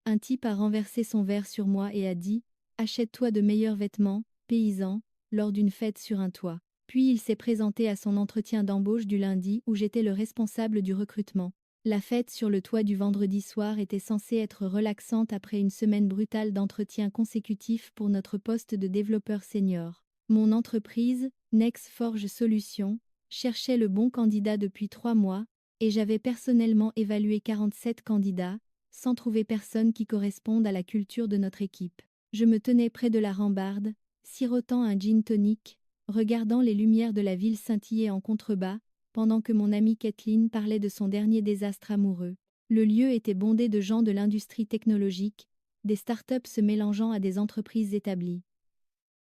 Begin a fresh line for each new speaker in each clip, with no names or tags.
Un type a renversé son verre sur moi et a dit « Achète-toi de meilleurs vêtements, paysan », lors d'une fête sur un toit. Puis il s'est présenté à son entretien d'embauche du lundi où j'étais le responsable du recrutement. La fête sur le toit du vendredi soir était censée être relaxante après une semaine brutale d'entretiens consécutifs pour notre poste de développeur senior. Mon entreprise, NextForge Solutions, cherchait le bon candidat depuis 3 mois, et j'avais personnellement évalué 47 candidats, sans trouver personne qui corresponde à la culture de notre équipe. Je me tenais près de la rambarde, sirotant un gin tonic, regardant les lumières de la ville scintiller en contrebas, pendant que mon amie Kathleen parlait de son dernier désastre amoureux. Le lieu était bondé de gens de l'industrie technologique, des startups se mélangeant à des entreprises établies.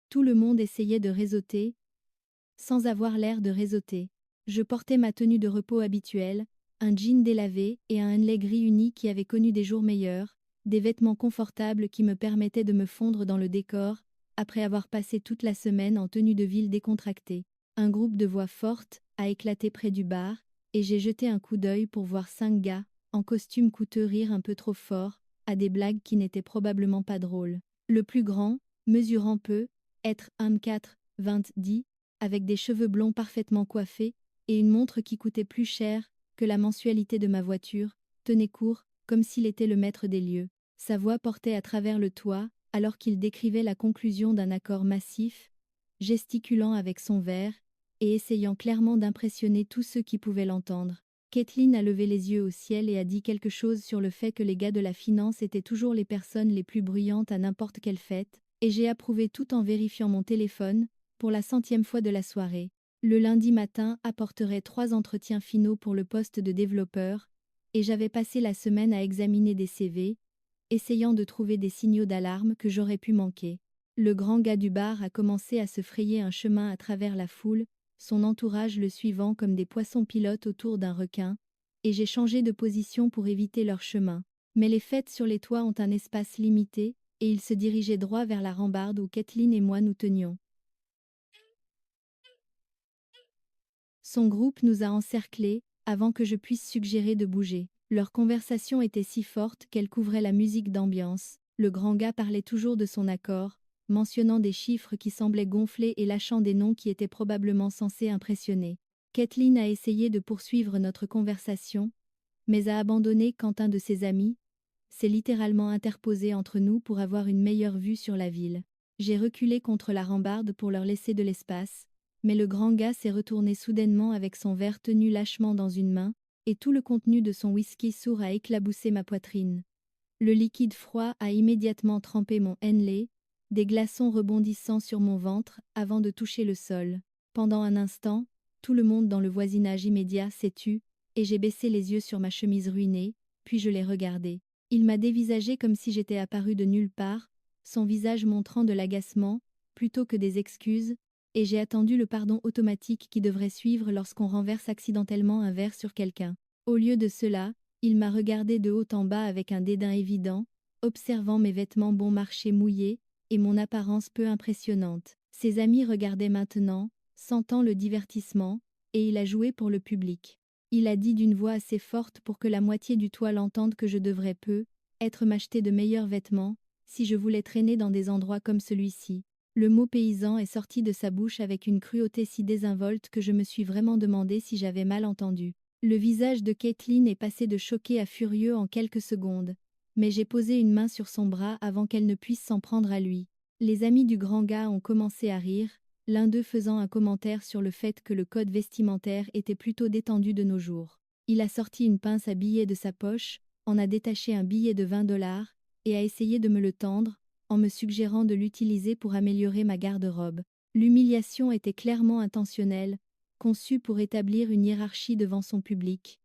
Tout le monde essayait de réseauter, sans avoir l'air de réseauter. Je portais ma tenue de repos habituelle, un jean délavé et un henley gris uni qui avait connu des jours meilleurs, des vêtements confortables qui me permettaient de me fondre dans le décor, après avoir passé toute la semaine en tenue de ville décontractée. Un groupe de voix fortes a éclaté près du bar, et j'ai jeté un coup d'œil pour voir 5 gars, en costume coûteux rire un peu trop fort, à des blagues qui n'étaient probablement pas drôles. Le plus grand, mesurant peu, être 1,4 m, avec des cheveux blonds parfaitement coiffés, et une montre qui coûtait plus cher que la mensualité de ma voiture, tenait court, comme s'il était le maître des lieux. Sa voix portait à travers le toit, alors qu'il décrivait la conclusion d'un accord massif, gesticulant avec son verre, et essayant clairement d'impressionner tous ceux qui pouvaient l'entendre. Kathleen a levé les yeux au ciel et a dit quelque chose sur le fait que les gars de la finance étaient toujours les personnes les plus bruyantes à n'importe quelle fête, et j'ai approuvé tout en vérifiant mon téléphone, pour la 100e fois de la soirée. Le lundi matin apporterait 3 entretiens finaux pour le poste de développeur, et j'avais passé la semaine à examiner des CV, essayant de trouver des signaux d'alarme que j'aurais pu manquer. Le grand gars du bar a commencé à se frayer un chemin à travers la foule, son entourage le suivant comme des poissons pilotes autour d'un requin, et j'ai changé de position pour éviter leur chemin. Mais les fêtes sur les toits ont un espace limité, et il se dirigeait droit vers la rambarde où Kathleen et moi nous tenions. Son groupe nous a encerclés, avant que je puisse suggérer de bouger. Leur conversation était si forte qu'elle couvrait la musique d'ambiance. Le grand gars parlait toujours de son accord, mentionnant des chiffres qui semblaient gonflés et lâchant des noms qui étaient probablement censés impressionner. Kathleen a essayé de poursuivre notre conversation, mais a abandonné quand un de ses amis s'est littéralement interposé entre nous pour avoir une meilleure vue sur la ville. J'ai reculé contre la rambarde pour leur laisser de l'espace, mais le grand gars s'est retourné soudainement avec son verre tenu lâchement dans une main, et tout le contenu de son whisky sourd a éclaboussé ma poitrine. Le liquide froid a immédiatement trempé mon henley, des glaçons rebondissant sur mon ventre avant de toucher le sol. Pendant un instant, tout le monde dans le voisinage immédiat s'est tu, et j'ai baissé les yeux sur ma chemise ruinée, puis je l'ai regardé. Il m'a dévisagé comme si j'étais apparu de nulle part, son visage montrant de l'agacement, plutôt que des excuses, et j'ai attendu le pardon automatique qui devrait suivre lorsqu'on renverse accidentellement un verre sur quelqu'un. Au lieu de cela, il m'a regardé de haut en bas avec un dédain évident, observant mes vêtements bon marché mouillés, et mon apparence peu impressionnante. Ses amis regardaient maintenant, sentant le divertissement, et il a joué pour le public. Il a dit d'une voix assez forte pour que la moitié du toit l'entende que je devrais être m'acheter de meilleurs vêtements, si je voulais traîner dans des endroits comme celui-ci. Le mot paysan est sorti de sa bouche avec une cruauté si désinvolte que je me suis vraiment demandé si j'avais mal entendu. Le visage de Kathleen est passé de choqué à furieux en quelques secondes, mais j'ai posé une main sur son bras avant qu'elle ne puisse s'en prendre à lui. Les amis du grand gars ont commencé à rire, l'un d'eux faisant un commentaire sur le fait que le code vestimentaire était plutôt détendu de nos jours. Il a sorti une pince à billets de sa poche, en a détaché un billet de 20 $, et a essayé de me le tendre, en me suggérant de l'utiliser pour améliorer ma garde-robe. L'humiliation était clairement intentionnelle, conçue pour établir une hiérarchie devant son public.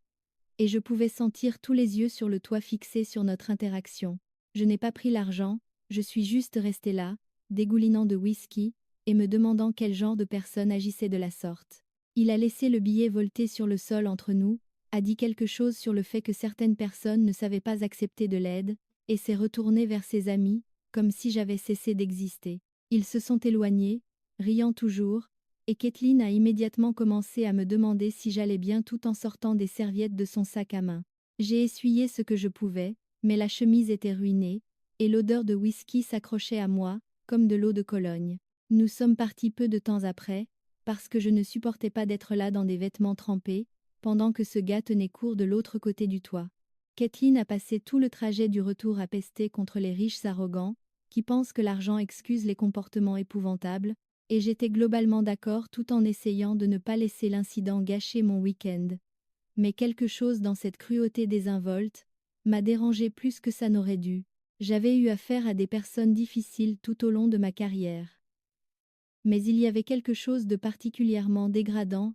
Et je pouvais sentir tous les yeux sur le toit fixés sur notre interaction. Je n'ai pas pris l'argent, je suis juste resté là, dégoulinant de whisky, et me demandant quel genre de personne agissait de la sorte. Il a laissé le billet volter sur le sol entre nous, a dit quelque chose sur le fait que certaines personnes ne savaient pas accepter de l'aide, et s'est retourné vers ses amis, comme si j'avais cessé d'exister. Ils se sont éloignés, riant toujours, et Kathleen a immédiatement commencé à me demander si j'allais bien tout en sortant des serviettes de son sac à main. J'ai essuyé ce que je pouvais, mais la chemise était ruinée, et l'odeur de whisky s'accrochait à moi, comme de l'eau de Cologne. Nous sommes partis peu de temps après, parce que je ne supportais pas d'être là dans des vêtements trempés, pendant que ce gars tenait court de l'autre côté du toit. Kathleen a passé tout le trajet du retour à pester contre les riches arrogants, qui pensent que l'argent excuse les comportements épouvantables, et j'étais globalement d'accord tout en essayant de ne pas laisser l'incident gâcher mon week-end. Mais quelque chose dans cette cruauté désinvolte m'a dérangé plus que ça n'aurait dû. J'avais eu affaire à des personnes difficiles tout au long de ma carrière. Mais il y avait quelque chose de particulièrement dégradant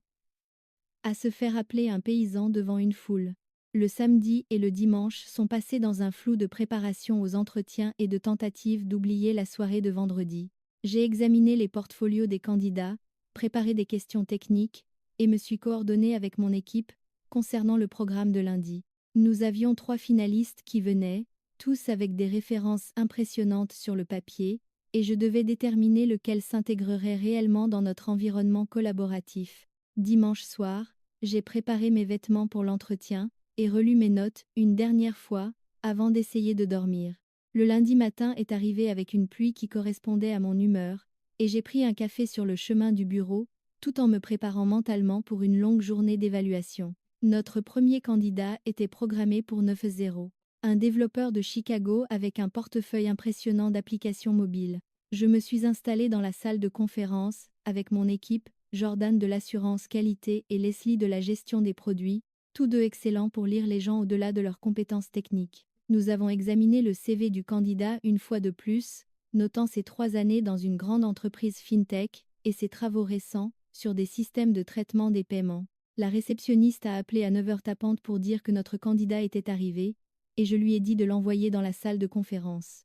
à se faire appeler un paysan devant une foule. Le samedi et le dimanche sont passés dans un flou de préparation aux entretiens et de tentatives d'oublier la soirée de vendredi. J'ai examiné les portfolios des candidats, préparé des questions techniques, et me suis coordonné avec mon équipe concernant le programme de lundi. Nous avions 3 finalistes qui venaient, tous avec des références impressionnantes sur le papier, et je devais déterminer lequel s'intégrerait réellement dans notre environnement collaboratif. Dimanche soir, j'ai préparé mes vêtements pour l'entretien, et relu mes notes une dernière fois, avant d'essayer de dormir. Le lundi matin est arrivé avec une pluie qui correspondait à mon humeur, et j'ai pris un café sur le chemin du bureau, tout en me préparant mentalement pour une longue journée d'évaluation. Notre premier candidat était programmé pour 9h. Un développeur de Chicago avec un portefeuille impressionnant d'applications mobiles. Je me suis installé dans la salle de conférence, avec mon équipe, Jordan de l'assurance qualité et Leslie de la gestion des produits, tous deux excellents pour lire les gens au-delà de leurs compétences techniques. Nous avons examiné le CV du candidat une fois de plus, notant ses 3 années dans une grande entreprise fintech et ses travaux récents sur des systèmes de traitement des paiements. La réceptionniste a appelé à 9h tapante pour dire que notre candidat était arrivé, et je lui ai dit de l'envoyer dans la salle de conférence.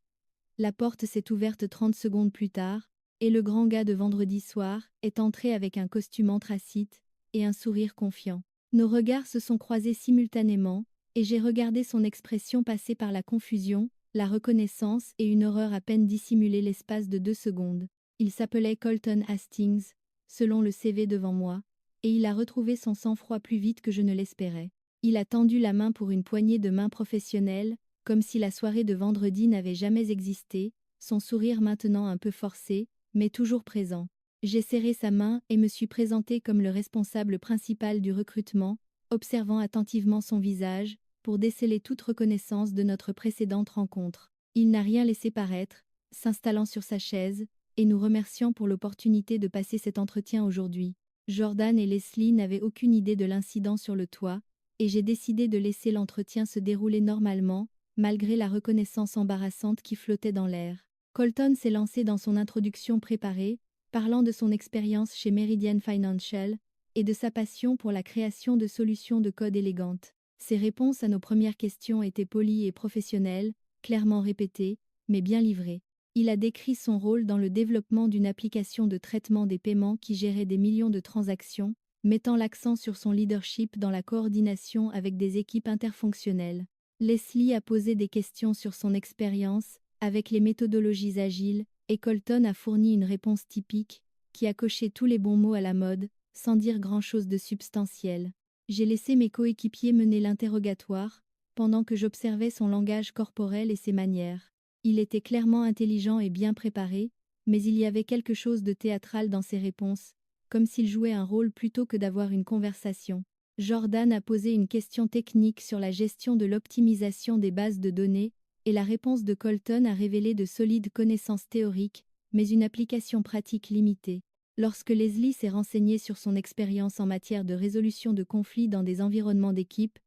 La porte s'est ouverte 30 secondes plus tard, et le grand gars de vendredi soir est entré avec un costume anthracite et un sourire confiant. Nos regards se sont croisés simultanément, et j'ai regardé son expression passer par la confusion, la reconnaissance et une horreur à peine dissimulée l'espace de 2 secondes. Il s'appelait Colton Hastings, selon le CV devant moi, et il a retrouvé son sang-froid plus vite que je ne l'espérais. Il a tendu la main pour une poignée de main professionnelle, comme si la soirée de vendredi n'avait jamais existé, son sourire maintenant un peu forcé, mais toujours présent. J'ai serré sa main et me suis présenté comme le responsable principal du recrutement, observant attentivement son visage, pour déceler toute reconnaissance de notre précédente rencontre. Il n'a rien laissé paraître, s'installant sur sa chaise, et nous remerciant pour l'opportunité de passer cet entretien aujourd'hui. Jordan et Leslie n'avaient aucune idée de l'incident sur le toit, et j'ai décidé de laisser l'entretien se dérouler normalement, malgré la reconnaissance embarrassante qui flottait dans l'air. Colton s'est lancé dans son introduction préparée, parlant de son expérience chez Meridian Financial et de sa passion pour la création de solutions de code élégantes. Ses réponses à nos premières questions étaient polies et professionnelles, clairement répétées, mais bien livrées. Il a décrit son rôle dans le développement d'une application de traitement des paiements qui gérait des millions de transactions, mettant l'accent sur son leadership dans la coordination avec des équipes interfonctionnelles. Leslie a posé des questions sur son expérience avec les méthodologies agiles, et Colton a fourni une réponse typique, qui a coché tous les bons mots à la mode, sans dire grand-chose de substantiel. J'ai laissé mes coéquipiers mener l'interrogatoire, pendant que j'observais son langage corporel et ses manières. Il était clairement intelligent et bien préparé, mais il y avait quelque chose de théâtral dans ses réponses, comme s'il jouait un rôle plutôt que d'avoir une conversation. Jordan a posé une question technique sur la gestion de l'optimisation des bases de données, et la réponse de Colton a révélé de solides connaissances théoriques, mais une application pratique limitée. Lorsque Leslie s'est renseignée sur son expérience en matière de résolution de conflits dans des environnements d'équipe,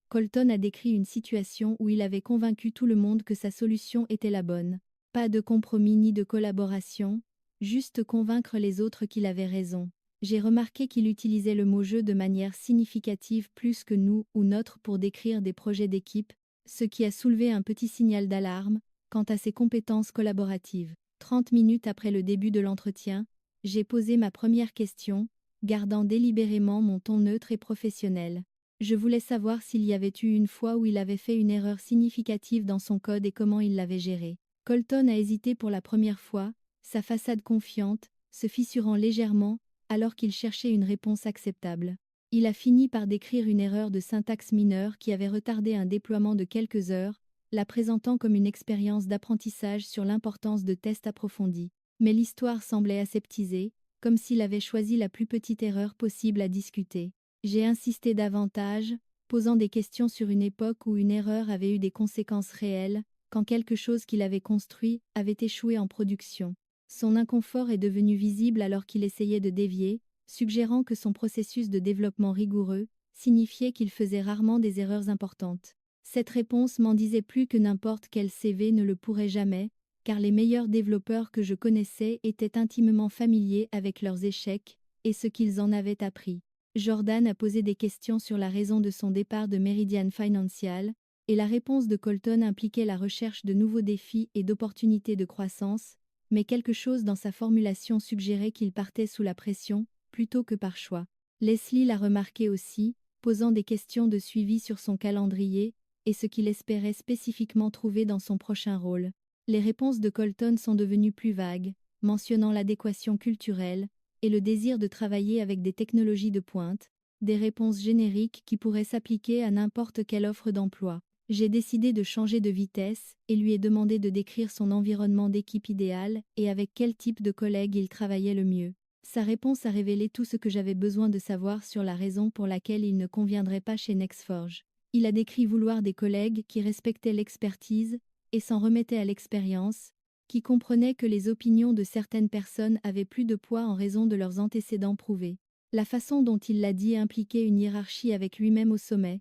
Colton a décrit une situation où il avait convaincu tout le monde que sa solution était la bonne. Pas de compromis ni de collaboration, juste convaincre les autres qu'il avait raison. J'ai remarqué qu'il utilisait le mot jeu de manière significative plus que nous ou notre pour décrire des projets d'équipe, ce qui a soulevé un petit signal d'alarme quant à ses compétences collaboratives. 30 minutes après le début de l'entretien, j'ai posé ma première question, gardant délibérément mon ton neutre et professionnel. Je voulais savoir s'il y avait eu une fois où il avait fait une erreur significative dans son code et comment il l'avait gérée. Colton a hésité pour la première fois, sa façade confiante, se fissurant légèrement, alors qu'il cherchait une réponse acceptable. Il a fini par décrire une erreur de syntaxe mineure qui avait retardé un déploiement de quelques heures, la présentant comme une expérience d'apprentissage sur l'importance de tests approfondis. Mais l'histoire semblait aseptisée, comme s'il avait choisi la plus petite erreur possible à discuter. J'ai insisté davantage, posant des questions sur une époque où une erreur avait eu des conséquences réelles, quand quelque chose qu'il avait construit avait échoué en production. Son inconfort est devenu visible alors qu'il essayait de dévier, suggérant que son processus de développement rigoureux signifiait qu'il faisait rarement des erreurs importantes. Cette réponse m'en disait plus que n'importe quel CV ne le pourrait jamais, car les meilleurs développeurs que je connaissais étaient intimement familiers avec leurs échecs et ce qu'ils en avaient appris. Jordan a posé des questions sur la raison de son départ de Meridian Financial, et la réponse de Colton impliquait la recherche de nouveaux défis et d'opportunités de croissance, mais quelque chose dans sa formulation suggérait qu'il partait sous la pression, plutôt que par choix. Leslie l'a remarqué aussi, posant des questions de suivi sur son calendrier et ce qu'il espérait spécifiquement trouver dans son prochain rôle. Les réponses de Colton sont devenues plus vagues, mentionnant l'adéquation culturelle et le désir de travailler avec des technologies de pointe, des réponses génériques qui pourraient s'appliquer à n'importe quelle offre d'emploi. J'ai décidé de changer de vitesse et lui ai demandé de décrire son environnement d'équipe idéal et avec quel type de collègues il travaillait le mieux. Sa réponse a révélé tout ce que j'avais besoin de savoir sur la raison pour laquelle il ne conviendrait pas chez Nexforge. Il a décrit vouloir des collègues qui respectaient l'expertise et s'en remettaient à l'expérience, qui comprenaient que les opinions de certaines personnes avaient plus de poids en raison de leurs antécédents prouvés. La façon dont il l'a dit impliquait une hiérarchie avec lui-même au sommet,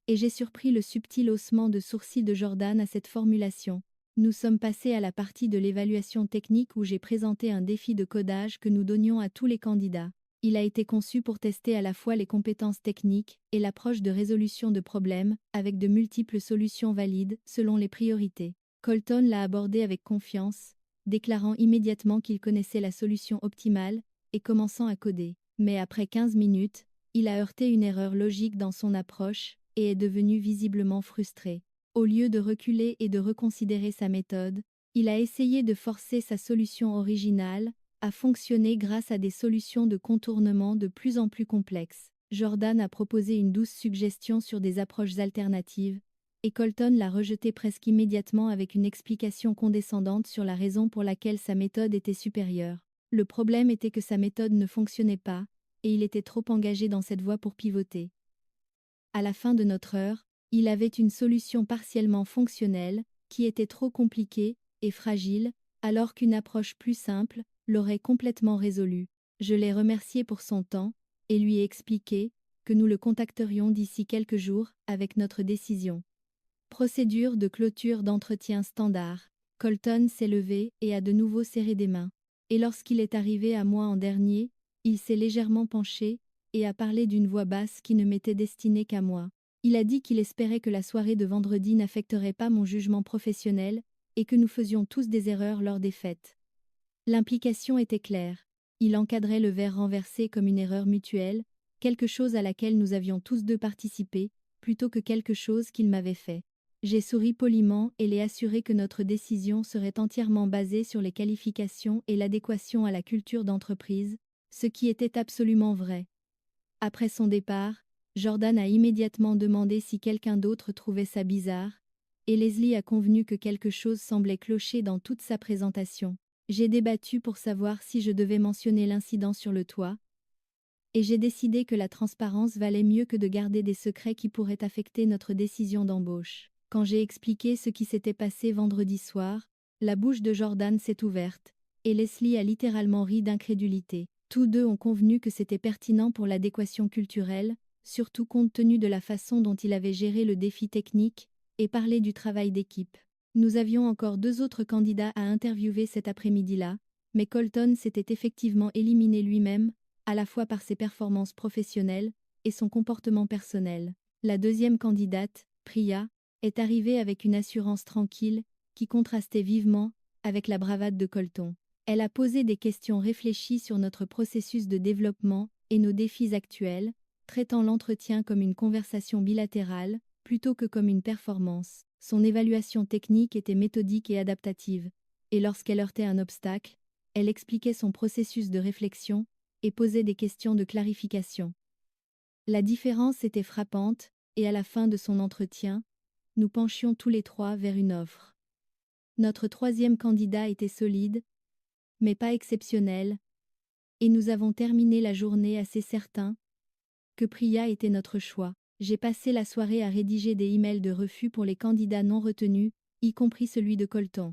et j'ai surpris le subtil haussement de sourcils de Jordan à cette formulation. Nous sommes passés à la partie de l'évaluation technique où j'ai présenté un défi de codage que nous donnions à tous les candidats. Il a été conçu pour tester à la fois les compétences techniques et l'approche de résolution de problèmes, avec de multiples solutions valides selon les priorités. Colton l'a abordé avec confiance, déclarant immédiatement qu'il connaissait la solution optimale et commençant à coder. Mais après 15 minutes, il a heurté une erreur logique dans son approche et est devenu visiblement frustré. Au lieu de reculer et de reconsidérer sa méthode, il a essayé de forcer sa solution originale à fonctionner grâce à des solutions de contournement de plus en plus complexes. Jordan a proposé une douce suggestion sur des approches alternatives, et Colton l'a rejeté presque immédiatement avec une explication condescendante sur la raison pour laquelle sa méthode était supérieure. Le problème était que sa méthode ne fonctionnait pas, et il était trop engagé dans cette voie pour pivoter. À la fin de notre heure, il avait une solution partiellement fonctionnelle, qui était trop compliquée et fragile, alors qu'une approche plus simple l'aurait complètement résolu. Je l'ai remercié pour son temps, et lui ai expliqué que nous le contacterions d'ici quelques jours avec notre décision. Procédure de clôture d'entretien standard. Colton s'est levé et a de nouveau serré des mains. Et lorsqu'il est arrivé à moi en dernier, il s'est légèrement penché et a parlé d'une voix basse qui ne m'était destinée qu'à moi. Il a dit qu'il espérait que la soirée de vendredi n'affecterait pas mon jugement professionnel et que nous faisions tous des erreurs lors des fêtes. L'implication était claire. Il encadrait le verre renversé comme une erreur mutuelle, quelque chose à laquelle nous avions tous deux participé, plutôt que quelque chose qu'il m'avait fait. J'ai souri poliment et l'ai assuré que notre décision serait entièrement basée sur les qualifications et l'adéquation à la culture d'entreprise, ce qui était absolument vrai. Après son départ, Jordan a immédiatement demandé si quelqu'un d'autre trouvait ça bizarre, et Leslie a convenu que quelque chose semblait clocher dans toute sa présentation. J'ai débattu pour savoir si je devais mentionner l'incident sur le toit, et j'ai décidé que la transparence valait mieux que de garder des secrets qui pourraient affecter notre décision d'embauche. Quand j'ai expliqué ce qui s'était passé vendredi soir, la bouche de Jordan s'est ouverte, et Leslie a littéralement ri d'incrédulité. Tous deux ont convenu que c'était pertinent pour l'adéquation culturelle, surtout compte tenu de la façon dont il avait géré le défi technique et parlé du travail d'équipe. Nous avions encore 2 autres candidats à interviewer cet après-midi-là, mais Colton s'était effectivement éliminé lui-même, à la fois par ses performances professionnelles et son comportement personnel. La deuxième candidate, Priya, est arrivée avec une assurance tranquille qui contrastait vivement avec la bravade de Colton. Elle a posé des questions réfléchies sur notre processus de développement et nos défis actuels, traitant l'entretien comme une conversation bilatérale plutôt que comme une performance. Son évaluation technique était méthodique et adaptative, et lorsqu'elle heurtait un obstacle, elle expliquait son processus de réflexion et posait des questions de clarification. La différence était frappante, et à la fin de son entretien, nous penchions tous les trois vers une offre. Notre troisième candidat était solide, mais pas exceptionnel, et nous avons terminé la journée assez certains que Priya était notre choix. J'ai passé la soirée à rédiger des emails de refus pour les candidats non retenus, y compris celui de Colton.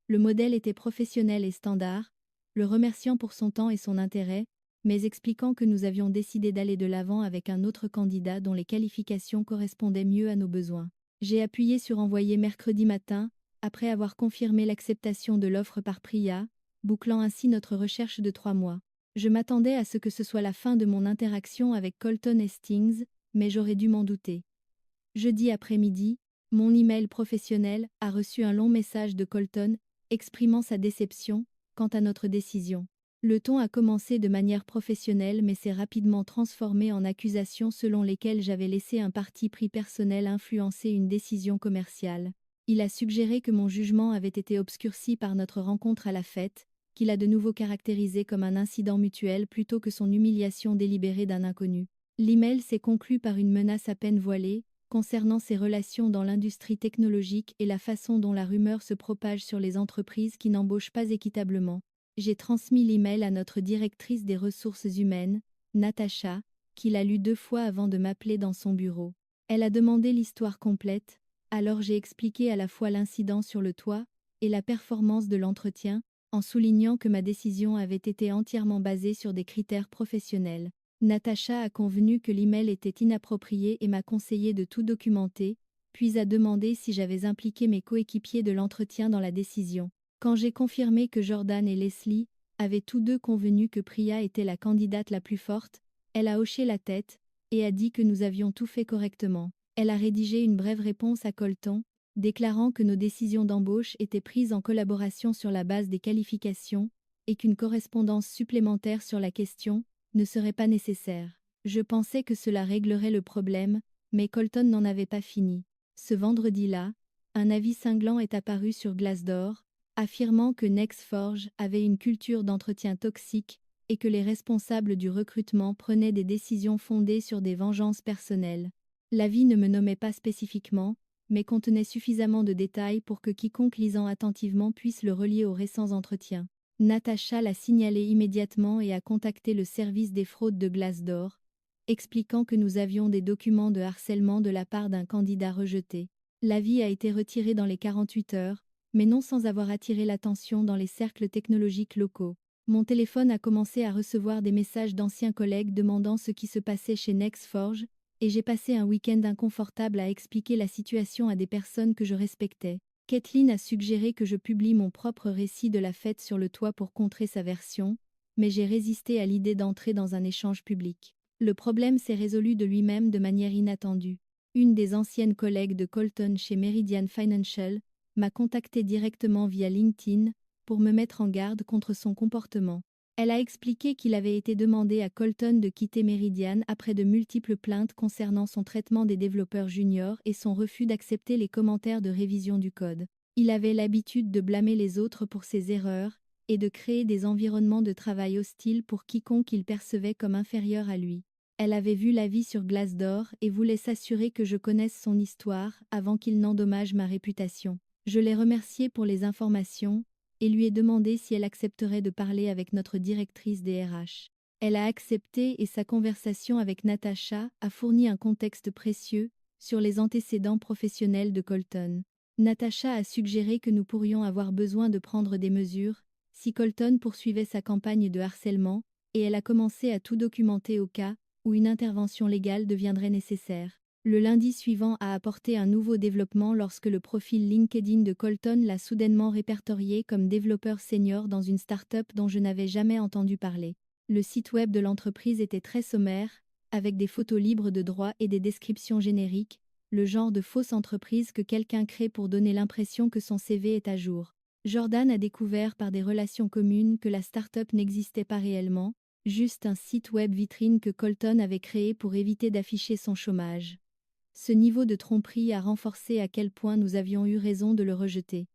Le modèle était professionnel et standard, le remerciant pour son temps et son intérêt, mais expliquant que nous avions décidé d'aller de l'avant avec un autre candidat dont les qualifications correspondaient mieux à nos besoins. J'ai appuyé sur envoyer mercredi matin, après avoir confirmé l'acceptation de l'offre par Priya, bouclant ainsi notre recherche de 3 mois. Je m'attendais à ce que ce soit la fin de mon interaction avec Colton Hastings, mais j'aurais dû m'en douter. Jeudi après-midi, mon email professionnel a reçu un long message de Colton, exprimant sa déception quant à notre décision. Le ton a commencé de manière professionnelle mais s'est rapidement transformé en accusations selon lesquelles j'avais laissé un parti pris personnel influencer une décision commerciale. Il a suggéré que mon jugement avait été obscurci par notre rencontre à la fête, qu'il a de nouveau caractérisé comme un incident mutuel plutôt que son humiliation délibérée d'un inconnu. L'email s'est conclu par une menace à peine voilée, concernant ses relations dans l'industrie technologique et la façon dont la rumeur se propage sur les entreprises qui n'embauchent pas équitablement. J'ai transmis l'email à notre directrice des ressources humaines, Natacha, qui l'a lu 2 fois avant de m'appeler dans son bureau. Elle a demandé l'histoire complète, alors j'ai expliqué à la fois l'incident sur le toit et la performance de l'entretien, en soulignant que ma décision avait été entièrement basée sur des critères professionnels. Natacha a convenu que l'email était inapproprié et m'a conseillé de tout documenter, puis a demandé si j'avais impliqué mes coéquipiers de l'entretien dans la décision. Quand j'ai confirmé que Jordan et Leslie avaient tous deux convenu que Priya était la candidate la plus forte, elle a hoché la tête et a dit que nous avions tout fait correctement. Elle a rédigé une brève réponse à Colton, déclarant que nos décisions d'embauche étaient prises en collaboration sur la base des qualifications et qu'une correspondance supplémentaire sur la question ne serait pas nécessaire. Je pensais que cela réglerait le problème, mais Colton n'en avait pas fini. Ce vendredi-là, un avis cinglant est apparu sur Glassdoor, affirmant que NextForge avait une culture d'entretien toxique et que les responsables du recrutement prenaient des décisions fondées sur des vengeances personnelles. L'avis ne me nommait pas spécifiquement, mais contenait suffisamment de détails pour que quiconque lisant attentivement puisse le relier aux récents entretiens. Natacha l'a signalé immédiatement et a contacté le service des fraudes de Glassdoor, expliquant que nous avions des documents de harcèlement de la part d'un candidat rejeté. L'avis a été retiré dans les 48 heures, mais non sans avoir attiré l'attention dans les cercles technologiques locaux. Mon téléphone a commencé à recevoir des messages d'anciens collègues demandant ce qui se passait chez NextForge, et j'ai passé un week-end inconfortable à expliquer la situation à des personnes que je respectais. Kathleen a suggéré que je publie mon propre récit de la fête sur le toit pour contrer sa version, mais j'ai résisté à l'idée d'entrer dans un échange public. Le problème s'est résolu de lui-même de manière inattendue. Une des anciennes collègues de Colton chez Meridian Financial m'a contacté directement via LinkedIn pour me mettre en garde contre son comportement. Elle a expliqué qu'il avait été demandé à Colton de quitter Meridian après de multiples plaintes concernant son traitement des développeurs juniors et son refus d'accepter les commentaires de révision du code. Il avait l'habitude de blâmer les autres pour ses erreurs et de créer des environnements de travail hostiles pour quiconque il percevait comme inférieur à lui. Elle avait vu l'avis sur Glassdoor et voulait s'assurer que je connaisse son histoire avant qu'il n'endommage ma réputation. Je l'ai remerciée pour les informations et lui ai demandé si elle accepterait de parler avec notre directrice des RH. Elle a accepté et sa conversation avec Natacha a fourni un contexte précieux sur les antécédents professionnels de Colton. Natacha a suggéré que nous pourrions avoir besoin de prendre des mesures si Colton poursuivait sa campagne de harcèlement, et elle a commencé à tout documenter au cas où une intervention légale deviendrait nécessaire. Le lundi suivant a apporté un nouveau développement lorsque le profil LinkedIn de Colton l'a soudainement répertorié comme développeur senior dans une start-up dont je n'avais jamais entendu parler. Le site web de l'entreprise était très sommaire, avec des photos libres de droit et des descriptions génériques, le genre de fausse entreprise que quelqu'un crée pour donner l'impression que son CV est à jour. Jordan a découvert par des relations communes que la start-up n'existait pas réellement, juste un site web vitrine que Colton avait créé pour éviter d'afficher son chômage. Ce niveau de tromperie a renforcé à quel point nous avions eu raison de le rejeter.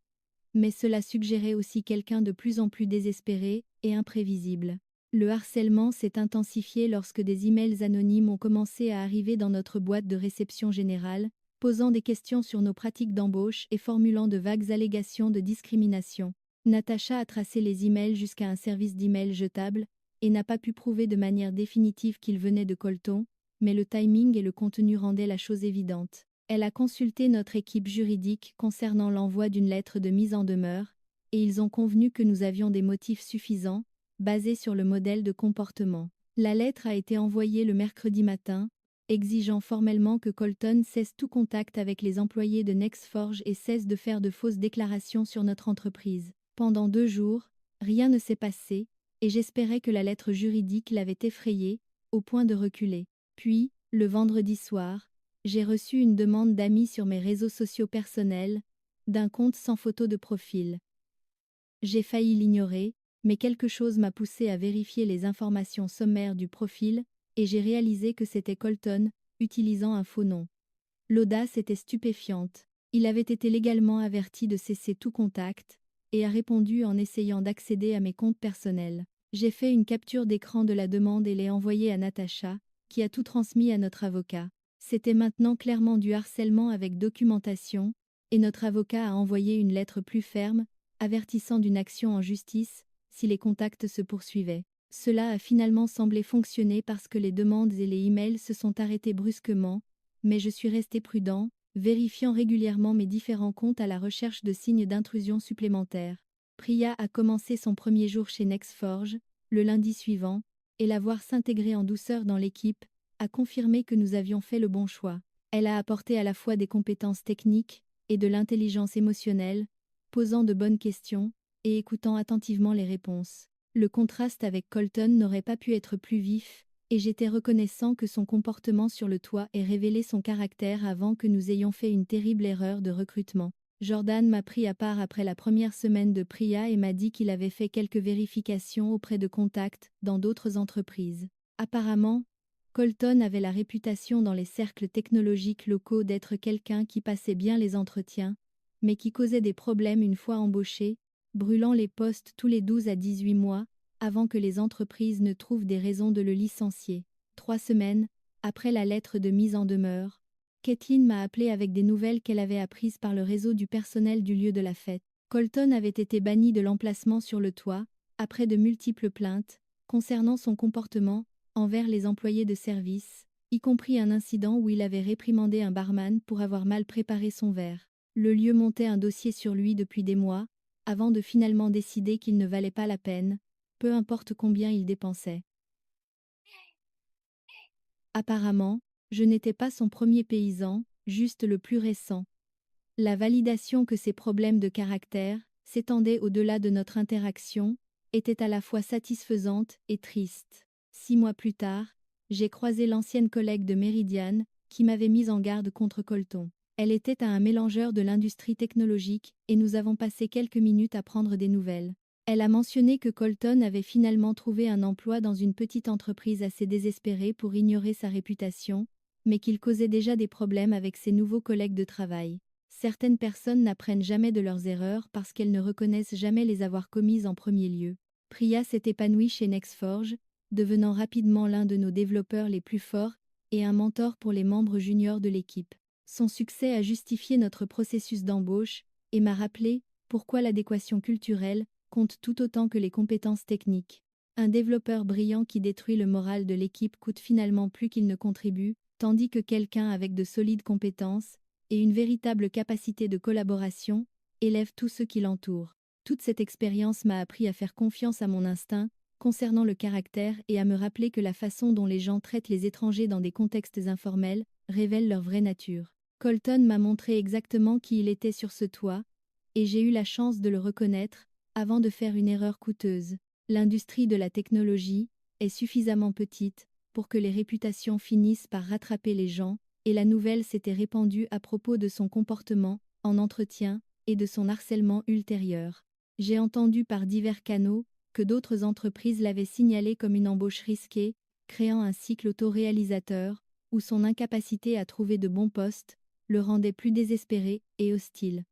Mais cela suggérait aussi quelqu'un de plus en plus désespéré et imprévisible. Le harcèlement s'est intensifié lorsque des emails anonymes ont commencé à arriver dans notre boîte de réception générale, posant des questions sur nos pratiques d'embauche et formulant de vagues allégations de discrimination. Natacha a tracé les emails jusqu'à un service d'email jetable et n'a pas pu prouver de manière définitive qu'il venait de Colton, mais le timing et le contenu rendaient la chose évidente. Elle a consulté notre équipe juridique concernant l'envoi d'une lettre de mise en demeure, et ils ont convenu que nous avions des motifs suffisants, basés sur le modèle de comportement. La lettre a été envoyée le mercredi matin, exigeant formellement que Colton cesse tout contact avec les employés de NextForge et cesse de faire de fausses déclarations sur notre entreprise. Pendant 2 jours, rien ne s'est passé, et j'espérais que la lettre juridique l'avait effrayé, au point de reculer. Puis, le vendredi soir, j'ai reçu une demande d'amis sur mes réseaux sociaux personnels, d'un compte sans photo de profil. J'ai failli l'ignorer, mais quelque chose m'a poussé à vérifier les informations sommaires du profil, et j'ai réalisé que c'était Colton, utilisant un faux nom. L'audace était stupéfiante. Il avait été légalement averti de cesser tout contact, et a répondu en essayant d'accéder à mes comptes personnels. J'ai fait une capture d'écran de la demande et l'ai envoyée à Natacha, qui a tout transmis à notre avocat. C'était maintenant clairement du harcèlement avec documentation, et notre avocat a envoyé une lettre plus ferme, avertissant d'une action en justice, si les contacts se poursuivaient. Cela a finalement semblé fonctionner parce que les demandes et les emails se sont arrêtés brusquement, mais je suis resté prudent, vérifiant régulièrement mes différents comptes à la recherche de signes d'intrusion supplémentaires. Priya a commencé son premier jour chez NextForge, le lundi suivant, et la voir s'intégrer en douceur dans l'équipe, a confirmé que nous avions fait le bon choix. Elle a apporté à la fois des compétences techniques et de l'intelligence émotionnelle, posant de bonnes questions et écoutant attentivement les réponses. Le contraste avec Colton n'aurait pas pu être plus vif, et j'étais reconnaissant que son comportement sur le toit ait révélé son caractère avant que nous ayons fait une terrible erreur de recrutement. Jordan m'a pris à part après la première semaine de Priya et m'a dit qu'il avait fait quelques vérifications auprès de contacts dans d'autres entreprises. Apparemment, Colton avait la réputation dans les cercles technologiques locaux d'être quelqu'un qui passait bien les entretiens, mais qui causait des problèmes une fois embauché, brûlant les postes tous les 12 à 18 mois, avant que les entreprises ne trouvent des raisons de le licencier. 3 semaines, après la lettre de mise en demeure, Kathleen m'a appelé avec des nouvelles qu'elle avait apprises par le réseau du personnel du lieu de la fête. Colton avait été banni de l'emplacement sur le toit, après de multiples plaintes, concernant son comportement envers les employés de service, y compris un incident où il avait réprimandé un barman pour avoir mal préparé son verre. Le lieu montait un dossier sur lui depuis des mois, avant de finalement décider qu'il ne valait pas la peine, peu importe combien il dépensait. Apparemment, je n'étais pas son premier paysan, juste le plus récent. La validation que ses problèmes de caractère s'étendaient au-delà de notre interaction était à la fois satisfaisante et triste. 6 mois plus tard, j'ai croisé l'ancienne collègue de Meridian qui m'avait mise en garde contre Colton. Elle était à un mélangeur de l'industrie technologique et nous avons passé quelques minutes à prendre des nouvelles. Elle a mentionné que Colton avait finalement trouvé un emploi dans une petite entreprise assez désespérée pour ignorer sa réputation, mais qu'il causait déjà des problèmes avec ses nouveaux collègues de travail. Certaines personnes n'apprennent jamais de leurs erreurs parce qu'elles ne reconnaissent jamais les avoir commises en premier lieu. Priya s'est épanouie chez NextForge, devenant rapidement l'un de nos développeurs les plus forts et un mentor pour les membres juniors de l'équipe. Son succès a justifié notre processus d'embauche et m'a rappelé pourquoi l'adéquation culturelle compte tout autant que les compétences techniques. Un développeur brillant qui détruit le moral de l'équipe coûte finalement plus qu'il ne contribue, tandis que quelqu'un avec de solides compétences et une véritable capacité de collaboration élève tous ceux qui l'entourent. Toute cette expérience m'a appris à faire confiance à mon instinct concernant le caractère et à me rappeler que la façon dont les gens traitent les étrangers dans des contextes informels révèle leur vraie nature. Colton m'a montré exactement qui il était sur ce toit, et j'ai eu la chance de le reconnaître avant de faire une erreur coûteuse. L'industrie de la technologie est suffisamment petite pour que les réputations finissent par rattraper les gens, et la nouvelle s'était répandue à propos de son comportement en entretien et de son harcèlement ultérieur. J'ai entendu par divers canaux que d'autres entreprises l'avaient signalé comme une embauche risquée, créant un cycle autoréalisateur où son incapacité à trouver de bons postes le rendait plus désespéré et hostile.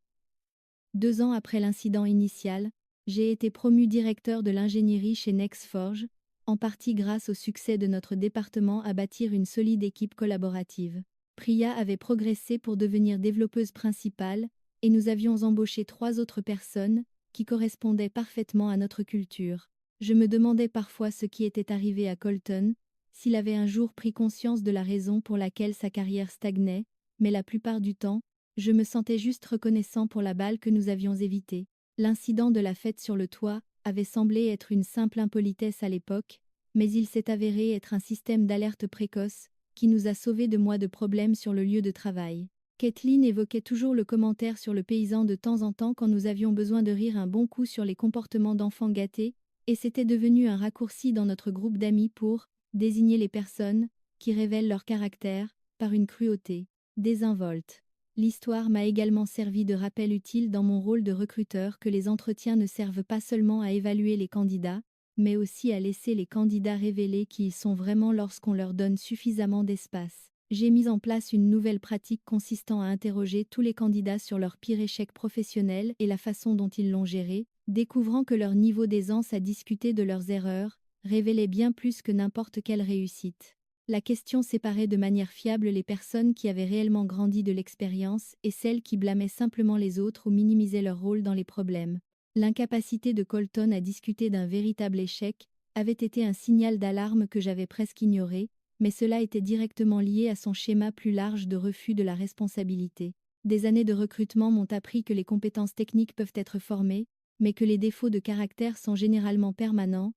2 ans après l'incident initial, j'ai été promu directeur de l'ingénierie chez NextForge, en partie grâce au succès de notre département à bâtir une solide équipe collaborative. Priya avait progressé pour devenir développeuse principale, et nous avions embauché 3 autres personnes, qui correspondaient parfaitement à notre culture. Je me demandais parfois ce qui était arrivé à Colton, s'il avait un jour pris conscience de la raison pour laquelle sa carrière stagnait, mais la plupart du temps, je me sentais juste reconnaissant pour la balle que nous avions évitée. L'incident de la fête sur le toit avait semblé être une simple impolitesse à l'époque, mais il s'est avéré être un système d'alerte précoce qui nous a sauvés de mois de problèmes sur le lieu de travail. Kathleen évoquait toujours le commentaire sur le paysan de temps en temps quand nous avions besoin de rire un bon coup sur les comportements d'enfants gâtés, et c'était devenu un raccourci dans notre groupe d'amis pour désigner les personnes qui révèlent leur caractère par une cruauté désinvolte. L'histoire m'a également servi de rappel utile dans mon rôle de recruteur que les entretiens ne servent pas seulement à évaluer les candidats, mais aussi à laisser les candidats révéler qui ils sont vraiment lorsqu'on leur donne suffisamment d'espace. J'ai mis en place une nouvelle pratique consistant à interroger tous les candidats sur leur pire échec professionnel et la façon dont ils l'ont géré, découvrant que leur niveau d'aisance à discuter de leurs erreurs révélait bien plus que n'importe quelle réussite. La question séparait de manière fiable les personnes qui avaient réellement grandi de l'expérience et celles qui blâmaient simplement les autres ou minimisaient leur rôle dans les problèmes. L'incapacité de Colton à discuter d'un véritable échec avait été un signal d'alarme que j'avais presque ignoré, mais cela était directement lié à son schéma plus large de refus de la responsabilité. Des années de recrutement m'ont appris que les compétences techniques peuvent être formées, mais que les défauts de caractère sont généralement permanents,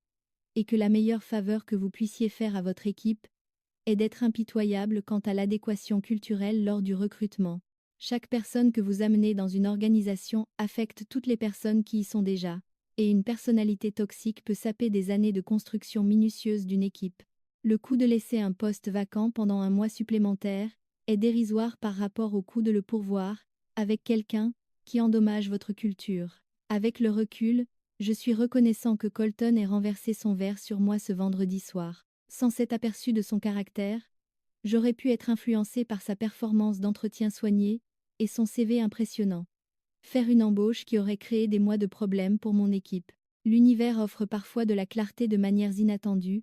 et que la meilleure faveur que vous puissiez faire à votre équipe est d'être impitoyable quant à l'adéquation culturelle lors du recrutement. Chaque personne que vous amenez dans une organisation affecte toutes les personnes qui y sont déjà, et une personnalité toxique peut saper des années de construction minutieuse d'une équipe. Le coût de laisser un poste vacant pendant un mois supplémentaire est dérisoire par rapport au coût de le pourvoir avec quelqu'un qui endommage votre culture. Avec le recul, je suis reconnaissant que Colton ait renversé son verre sur moi ce vendredi soir. Sans cet aperçu de son caractère, j'aurais pu être influencé par sa performance d'entretien soigné et son CV impressionnant. Faire une embauche qui aurait créé des mois de problèmes pour mon équipe. L'univers offre parfois de la clarté de manières inattendues,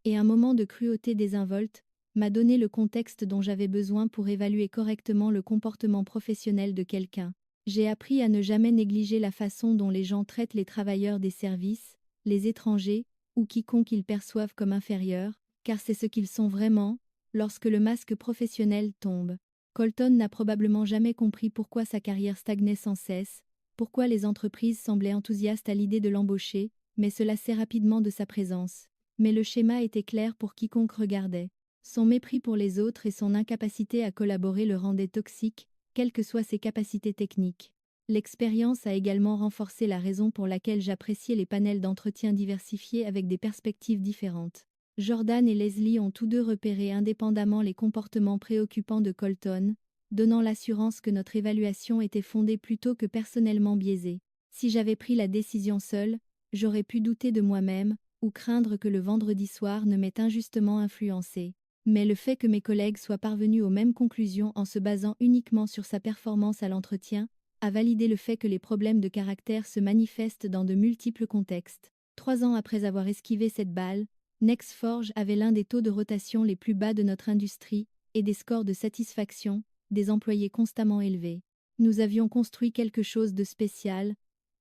et un moment de cruauté désinvolte m'a donné le contexte dont j'avais besoin pour évaluer correctement le comportement professionnel de quelqu'un. J'ai appris à ne jamais négliger la façon dont les gens traitent les travailleurs des services, les étrangers, ou quiconque ils perçoivent comme inférieur, car c'est ce qu'ils sont vraiment, lorsque le masque professionnel tombe. Colton n'a probablement jamais compris pourquoi sa carrière stagnait sans cesse, pourquoi les entreprises semblaient enthousiastes à l'idée de l'embaucher, mais se lassaient rapidement de sa présence. Mais le schéma était clair pour quiconque regardait. Son mépris pour les autres et son incapacité à collaborer le rendaient toxique, quelles que soient ses capacités techniques. L'expérience a également renforcé la raison pour laquelle j'appréciais les panels d'entretien diversifiés avec des perspectives différentes. Jordan et Leslie ont tous deux repéré indépendamment les comportements préoccupants de Colton, donnant l'assurance que notre évaluation était fondée plutôt que personnellement biaisée. Si j'avais pris la décision seule, j'aurais pu douter de moi-même, ou craindre que le vendredi soir ne m'ait injustement influencé. Mais le fait que mes collègues soient parvenus aux mêmes conclusions en se basant uniquement sur sa performance à l'entretien, a validé le fait que les problèmes de caractère se manifestent dans de multiples contextes. 3 ans après avoir esquivé cette balle, NextForge avait l'un des taux de rotation les plus bas de notre industrie, et des scores de satisfaction, des employés constamment élevés. Nous avions construit quelque chose de spécial,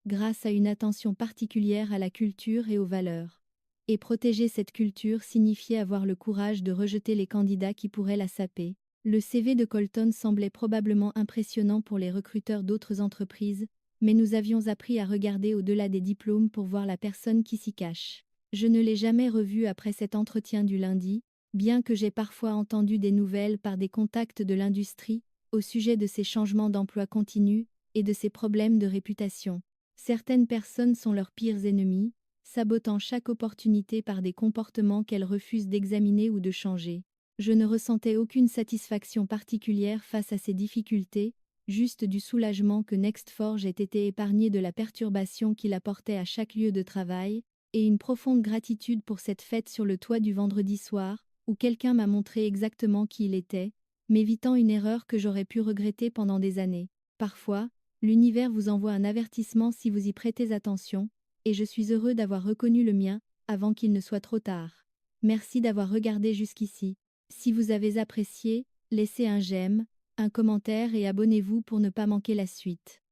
grâce à une attention particulière à la culture et aux valeurs. Et protéger cette culture signifiait avoir le courage de rejeter les candidats qui pourraient la saper. Le CV de Colton semblait probablement impressionnant pour les recruteurs d'autres entreprises, mais nous avions appris à regarder au-delà des diplômes pour voir la personne qui s'y cache. Je ne l'ai jamais revu après cet entretien du lundi, bien que j'ai parfois entendu des nouvelles par des contacts de l'industrie, au sujet de ces changements d'emploi continus et de ces problèmes de réputation. Certaines personnes sont leurs pires ennemis, sabotant chaque opportunité par des comportements qu'elles refusent d'examiner ou de changer. Je ne ressentais aucune satisfaction particulière face à ces difficultés, juste du soulagement que NextForge ait été épargné de la perturbation qu'il apportait à chaque lieu de travail, et une profonde gratitude pour cette fête sur le toit du vendredi soir, où quelqu'un m'a montré exactement qui il était, m'évitant une erreur que j'aurais pu regretter pendant des années. Parfois, l'univers vous envoie un avertissement si vous y prêtez attention, et je suis heureux d'avoir reconnu le mien, avant qu'il ne soit trop tard. Merci d'avoir regardé jusqu'ici. Si vous avez apprécié, laissez un j'aime, un commentaire et abonnez-vous pour ne pas manquer la suite.